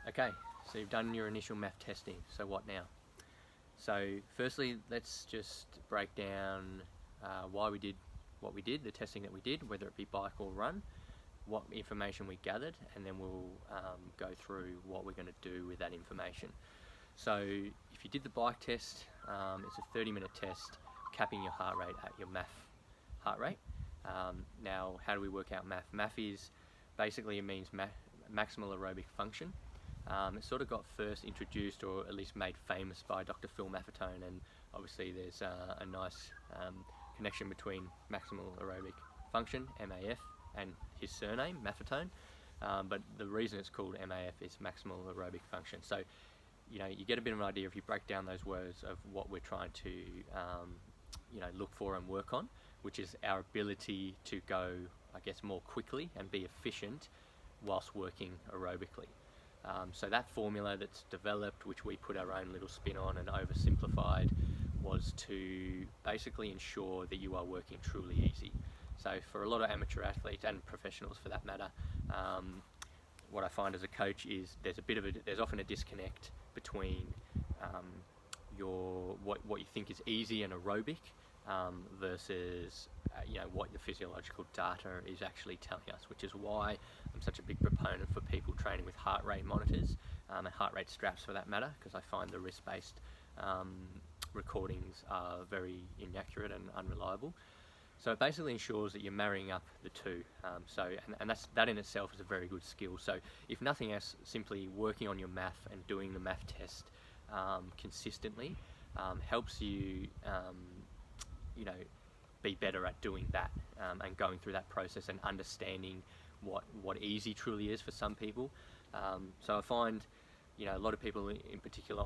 Okay, so you've done your initial MAF testing, so what now? So firstly, let's just break down why we did what we did, the testing that we did, whether it be bike or run, what information we gathered, and then we'll go through what we're going to do with that information. So if you did the bike test, it's a 30-minute test, capping your heart rate at your MAF heart rate. Now, how do we work out MAF? MAF is basically, it means maximal aerobic function. It sort of got first introduced, or at least made famous, by Dr. Phil Maffetone, and obviously there's a nice connection between maximal aerobic function, MAF, and his surname, Maffetone. But the reason it's called MAF is maximal aerobic function. So, you know, you get a bit of an idea if you break down those words of what we're trying to, look for and work on, which is our ability to go, I guess, more quickly and be efficient whilst working aerobically. So that formula that's developed, which we put our own little spin on and oversimplified, was to basically ensure that you are working truly easy. So for a lot of amateur athletes and professionals for that matter, what I find as a coach is there's often a disconnect between what you think is easy and aerobic versus what the physiological data is actually telling us, which is why I'm such a big proponent for people training with heart rate monitors and heart rate straps for that matter, because I find the wrist-based recordings are very inaccurate and unreliable. So it basically ensures that you're marrying up the two. And that in itself is a very good skill. So if nothing else, simply working on your MAF and doing the MAF test consistently helps you, be better at doing that and going through that process and understanding what easy truly is for some people. So I find, a lot of people in particular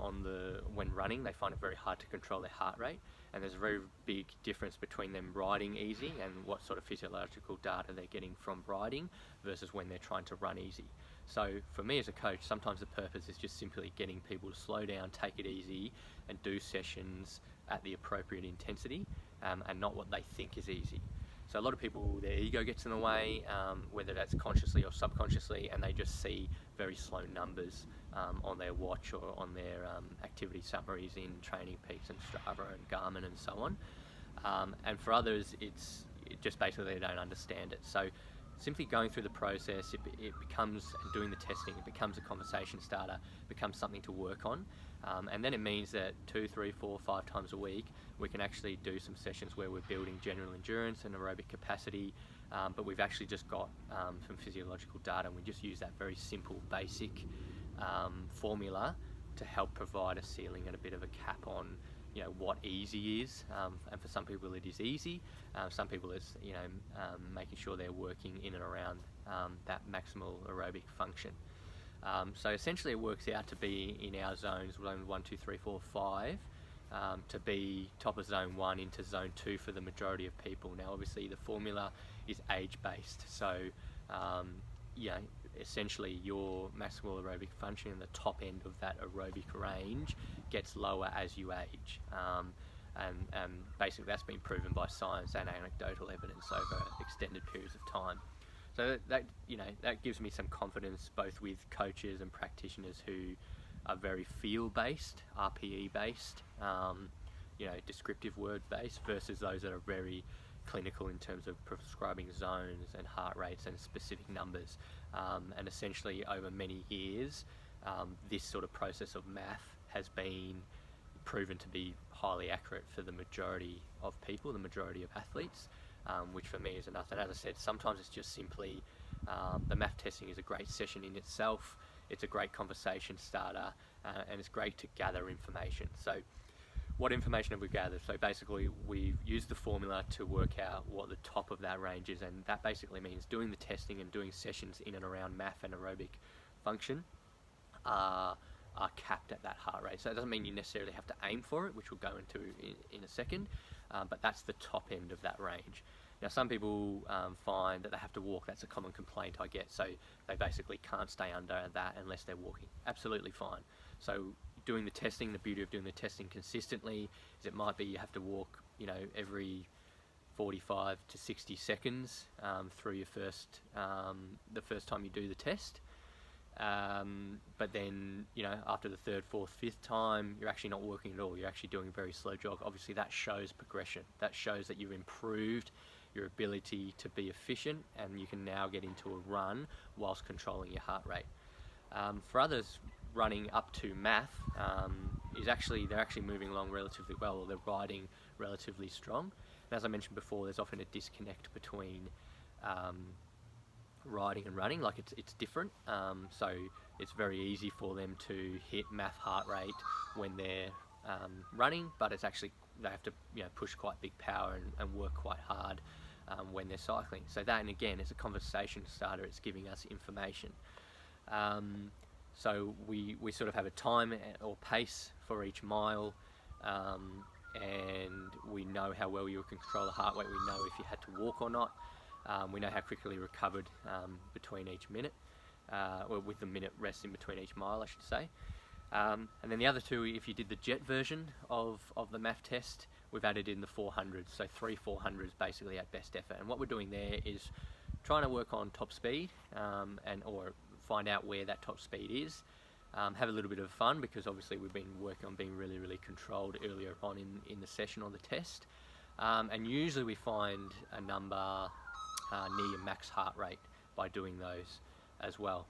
when running, they find it very hard to control their heart rate, and there's a very big difference between them riding easy and what sort of physiological data they're getting from riding versus when they're trying to run easy. So for me as a coach, sometimes the purpose is just simply getting people to slow down, take it easy, and do sessions at the appropriate intensity and not what they think is easy. So a lot of people, their ego gets in the way, whether that's consciously or subconsciously, and they just see very slow numbers on their watch or on their activity summaries in Training Peaks and Strava and Garmin and so on. And for others, it just basically they don't understand it. So simply going through the process, it becomes, doing the testing, it becomes a conversation starter, becomes something to work on. And then it means that 2, 3, 4, 5 times a week, we can actually do some sessions where we're building general endurance and aerobic capacity, but we've actually just got some physiological data, and we just use that very simple, basic formula to help provide a ceiling and a bit of a cap on what easy is, and for some people it is easy. Some people it's making sure they're working in and around that maximal aerobic function. So essentially it works out to be in our zones, zone 1, 2, 3, 4, 5, to be top of zone 1 into zone 2 for the majority of people. Now obviously the formula is age based, so essentially your maximal aerobic function in the top end of that aerobic range gets lower as you age, and basically that's been proven by science and anecdotal evidence over extended periods of time. So that gives me some confidence both with coaches and practitioners who are very feel-based, RPE-based, descriptive word-based, versus those that are very clinical in terms of prescribing zones and heart rates and specific numbers. And essentially over many years, this sort of process of MAF has been proven to be highly accurate for the majority of people, the majority of athletes, which for me is enough. And as I said, sometimes it's just simply the MAF testing is a great session in itself. It's a great conversation starter, and it's great to gather information. So what information have we gathered? So basically we've used the formula to work out what the top of that range is, and that basically means doing the testing and doing sessions in and around MAF and aerobic function are capped at that heart rate. So it doesn't mean you necessarily have to aim for it, which we'll go into in a second, but that's the top end of that range. Now some people find that they have to walk. That's a common complaint I get. So they basically can't stay under that unless they're walking. Absolutely fine. So doing the testing, the beauty of doing the testing consistently is it might be you have to walk, every 45 to 60 seconds through your the first time you do the test. But then, after the third, fourth, fifth time, you're actually not working at all. You're actually doing a very slow jog. Obviously, that shows progression. That shows that you've improved your ability to be efficient, and you can now get into a run whilst controlling your heart rate. For others, running up to MAF they're actually moving along relatively well, or they're riding relatively strong. And as I mentioned before, there's often a disconnect between riding and running. Like it's different. So it's very easy for them to hit MAF heart rate when they're running, but it's actually they have to push quite big power and work quite hard when they're cycling. So that, and again, is a conversation starter. It's giving us information. So we sort of have a time or pace for each mile, and we know how well you can control the heart rate. We know if you had to walk or not. We know how quickly you recovered between each minute, or with the minute rest in between each mile, I should say. And then the other two, if you did the jet version of the MAF test, we've added in the 400s. So 3 400s basically at best effort. And what we're doing there is trying to work on top speed or find out where that top speed is. Have a little bit of fun, because obviously we've been working on being really, really controlled earlier on in the session or the test. And usually we find a number near your max heart rate by doing those as well.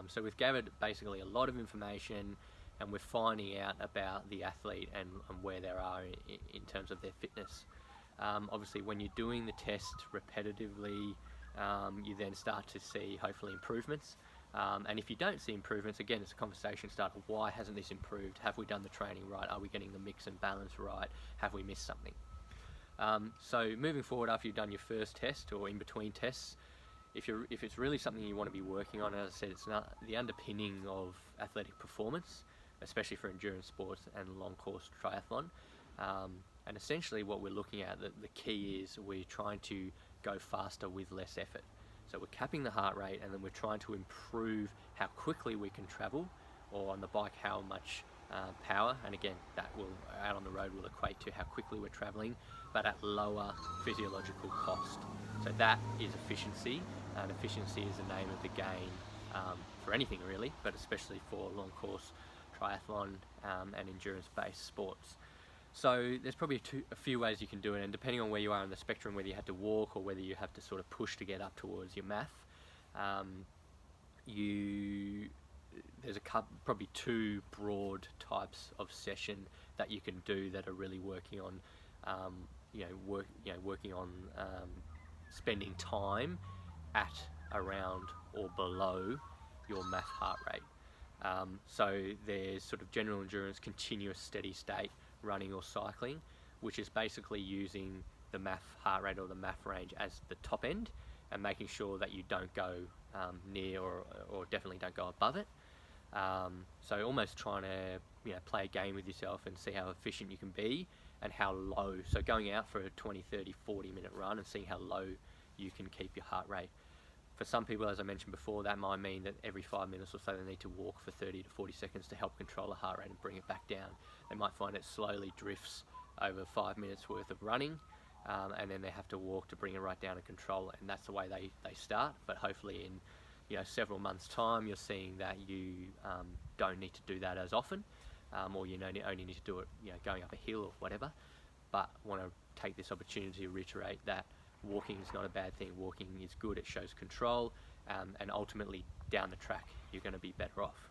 So we've gathered basically a lot of information, and we're finding out about the athlete and where they are in terms of their fitness. Obviously, when you're doing the test repetitively, you then start to see hopefully improvements. And if you don't see improvements, again, it's a conversation starter. Why hasn't this improved? Have we done the training right? Are we getting the mix and balance right? Have we missed something? So moving forward, after you've done your first test or in between tests, if it's really something you want to be working on, as I said, it's not the underpinning of athletic performance, especially for endurance sports and long course triathlon. And essentially what we're looking at, the key is we're trying to go faster with less effort. So we're capping the heart rate, and then we're trying to improve how quickly we can travel, or on the bike how much power, and again that will out on the road will equate to how quickly we're traveling, but at lower physiological cost. So that is efficiency, and efficiency is the name of the game for anything really, but especially for long course triathlon and endurance based sports. So there's probably a few ways you can do it, and depending on where you are on the spectrum, whether you have to walk or whether you have to sort of push to get up towards your MAF, there's probably two broad types of session that you can do that are really working on, working on spending time at, around, or below your MAF heart rate. So there's sort of general endurance, continuous steady state running or cycling, which is basically using the MAF heart rate or the MAF range as the top end, and making sure that you don't go near or definitely don't go above it. So almost trying to play a game with yourself and see how efficient you can be and how low. So going out for a 20, 30, 40 minute run and seeing how low you can keep your heart rate. For some people, as I mentioned before, that might mean that every 5 minutes or so they need to walk for 30 to 40 seconds to help control the heart rate and bring it back down. They might find it slowly drifts over 5 minutes worth of running, and then they have to walk to bring it right down and control it. And that's the way they start. But hopefully in several months' time, you're seeing that you don't need to do that as often, or you only need to do it going up a hill or whatever. But want to take this opportunity to reiterate that walking is not a bad thing. Walking is good. It shows control, and ultimately down the track you're going to be better off.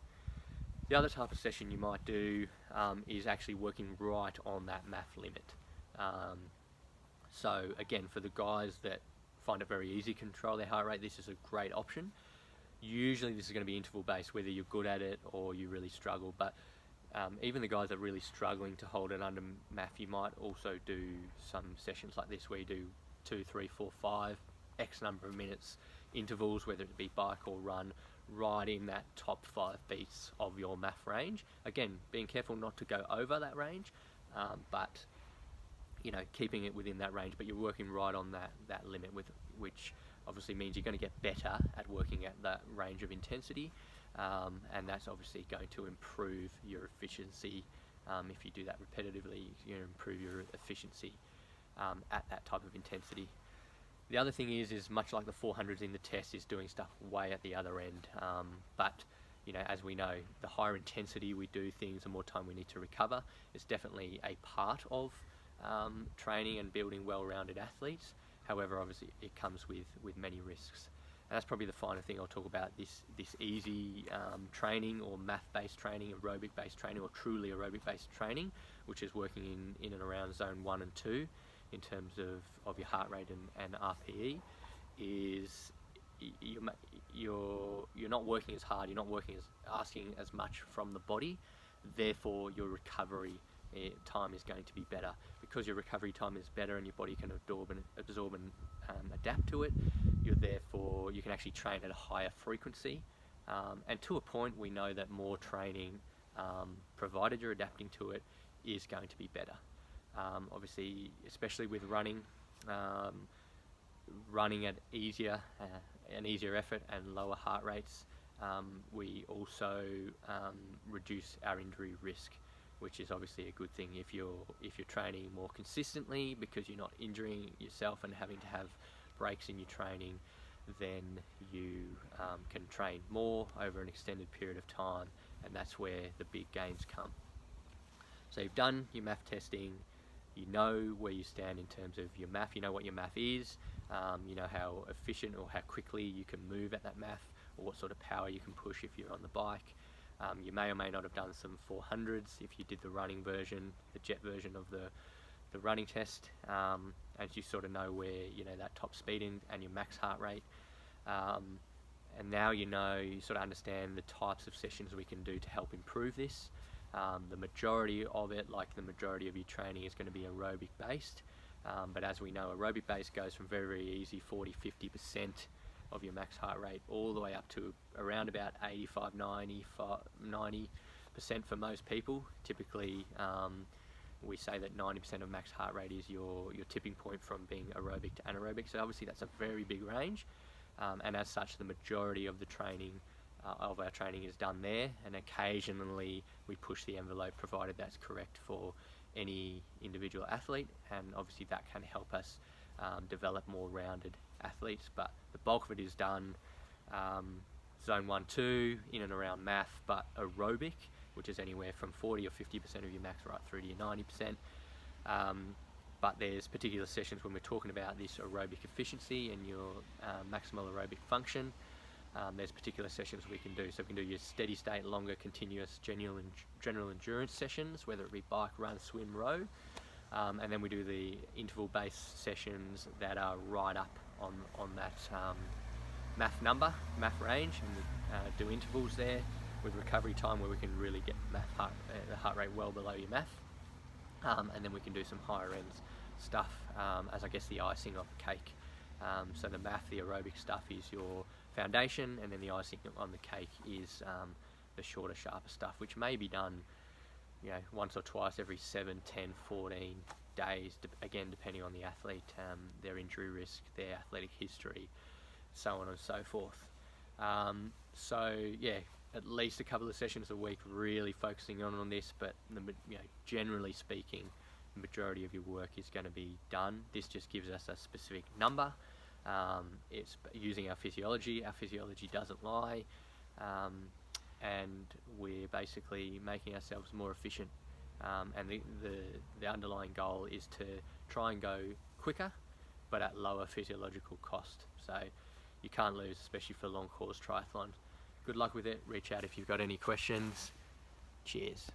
The other type of session you might do is actually working right on that MAF limit. So again, for the guys that find it very easy to control their heart rate, this is a great option. Usually this is going to be interval based, whether you're good at it or you really struggle, but even the guys that are really struggling to hold it under MAF, you might also do some sessions like this where you do 2, 3, 4, 5 X number of minutes intervals, whether it be bike or run, right in that top 5 beats of your MAF range. Again, being careful not to go over that range, but keeping it within that range, but you're working right on that limit, which obviously means you're going to get better at working at that range of intensity, and that's obviously going to improve your efficiency. If you do that repetitively, you're going to improve your efficiency at that type of intensity. The other thing is much like the 400s in the test, is doing stuff way at the other end, but as we know, the higher intensity we do things, the more time we need to recover. It's definitely a part of training and building well-rounded athletes. However, obviously, it comes with many risks. And that's probably the final thing I'll talk about, this easy training, or MAF-based training, aerobic-based training, or truly aerobic-based training, which is working in and around zone 1 and 2 in terms of your heart rate and RPE, is you're not working as hard, you're not asking as much from the body, therefore your recovery time is going to be better. Because your recovery time is better and your body can absorb and adapt to it, you can actually train at a higher frequency, and to a point we know that more training, provided you're adapting to it, is going to be better. Obviously, especially with running at an easier effort and lower heart rates, we also reduce our injury risk, which is obviously a good thing. If you're training more consistently, because you're not injuring yourself and having to have breaks in your training, then you can train more over an extended period of time, and that's where the big gains come. So you've done your MAF testing, you know where you stand in terms of your MAF, you know what your MAF is, you know how efficient or how quickly you can move at that MAF, or what sort of power you can push if you're on the bike. You may or may not have done some 400s if you did the running version, the jet version of the running test, and you sort of know where that top speed and your max heart rate. And now you sort of understand the types of sessions we can do to help improve this. The majority of it, like the majority of your training, is going to be aerobic based, but as we know, aerobic based goes from very, very easy 40-50% of your max heart rate all the way up to around about 85-90% for most people. Typically, we say that 90% of max heart rate is your tipping point from being aerobic to anaerobic, so obviously that's a very big range, and as such the majority of the training of our training is done there, and occasionally we push the envelope provided that's correct for any individual athlete, and obviously that can help us develop more rounded athletes. But the bulk of it is done zone 1-2 in and around MAF, but aerobic, which is anywhere from 40 or 50% of your max right through to your 90%. But there's particular sessions when we're talking about this aerobic efficiency and your maximal aerobic function. There's particular sessions we can do. So we can do your steady state, longer, continuous, general endurance sessions, whether it be bike, run, swim, row. And then we do the interval-based sessions that are right up on that MAF number, MAF range, and we do intervals there with recovery time where we can really get the heart rate well below your MAF. And then we can do some higher end stuff as I guess the icing of the cake. So the MAF, the aerobic stuff, is your foundation, and then the icing on the cake is the shorter, sharper stuff, which may be done once or twice every 7, 10, 14 days, again depending on the athlete, their injury risk, their athletic history, so on and so forth. So yeah, at least a couple of sessions a week really focusing on this, but generally speaking, the majority of your work is going to be done. This just gives us a specific number. It's using our physiology. Our physiology doesn't lie, and we're basically making ourselves more efficient. And the underlying goal is to try and go quicker, but at lower physiological cost. So you can't lose, especially for long course triathlon. Good luck with it. Reach out if you've got any questions. Cheers.